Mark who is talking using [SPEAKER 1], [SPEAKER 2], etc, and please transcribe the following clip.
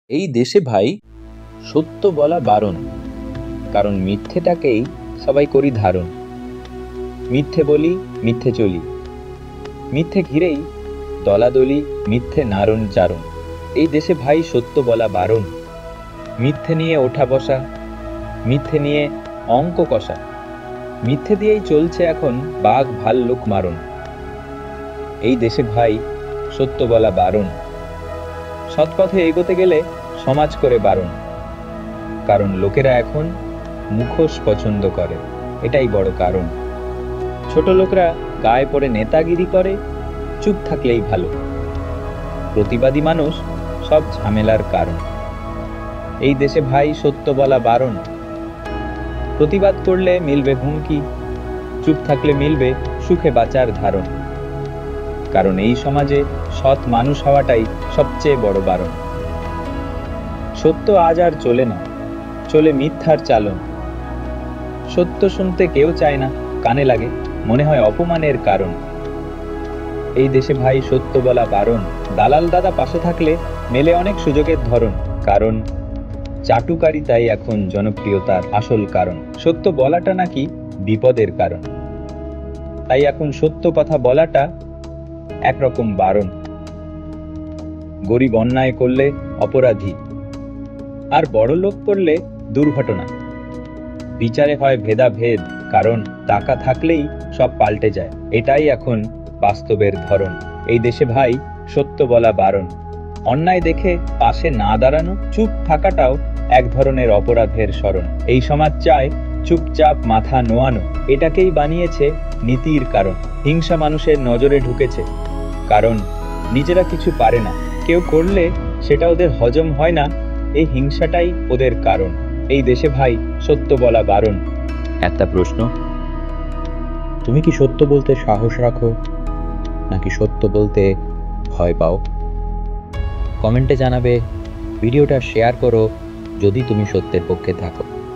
[SPEAKER 1] এই দেশে ভাই সত্য বলা বারণ, কারণ মিথ্যেটাকেই সবাই করি ধারণ। মিথ্যে বলি, মিথ্যে চলি, মিথ্যে ঘিরেই দলাদলি, মিথ্যে নারণ চারণ। এই দেশে ভাই সত্য বলা বারণ, মিথ্যে নিয়ে ওঠা বসা, মিথ্যে নিয়ে অঙ্ক কষা, মিথ্যে দিয়েই চলছে এখন বাঘ ভাল্লুক মারণ। এই দেশে ভাই সত্য বলা বারণ, সৎ পথে এগোতে গেলে সমাজ করে বারণ, কারণ লোকেরা এখন মুখোশ পছন্দ করে, এটাই বড় কারণ। ছোট লোকরা গায়ে পড়ে নেতাগিরি করে, চুপ থাকলেই ভালো। প্রতিবাদী মানুষ সব ঝামেলার কারণ। এই দেশে ভাই সত্য বলা বারণ, প্রতিবাদ করলে মিলবে হুমকি, চুপ থাকলে মিলবে সুখে বাঁচার ধারণ। কারণ এই সমাজে সৎ মানুষ হওয়াটাই সবচেয়ে বড় বারণ। সত্য আজ আর চলে না, চলে মিথ্যার চালন। সত্য শুনতে কেউ চায় না, কানে লাগে, মনে হয় অপমানের কারণ। এই দেশে ভাই সত্য বলা বারণ, দালাল দাদা পাশে থাকলে মেলে অনেক সুযোগের ধরন। কারণ চাটুকারিতাই এখন জনপ্রিয়তার আসল কারণ। সত্য বলাটা নাকি বিপদের কারণ, তাই এখন সত্য কথা বলাটা একরকম বারণ। গরিব অন্যায় করলে অপরাধী, আর বড় লোক করলে দুর্ঘটনা। বিচারে হয় ভেদাভেদ, কারণ টাকা থাকলেই সব পাল্টে যায়, এটাই এখন বাস্তবের ধরন। এই দেশে ভাই সত্য বলা বারণ, অন্যায় দেখে পাশে না দাঁড়ানো, চুপ থাকাটাও এক ধরনের অপরাধের স্মরণ। এই সমাজ চায় চুপচাপ মাথা নোয়ানো, এটাকেই বানিয়েছে নীতির কারণ। হিংসা মানুষের নজরে ঢুকেছে, কারণ নিজেরা কিছু পারে না, কেউ করলে সেটা ওদের হজম হয় না, এই হিংসাটাই ওদের কারণ। এই দেশে ভাই সত্য বলা বারণ। একটা প্রশ্ন, তুমি কি সত্য বলতে সাহস রাখো, নাকি সত্য বলতে ভয় পাও? কমেন্টে জানাবে, ভিডিওটা শেয়ার করো যদি তুমি সত্যের পক্ষে থাকো।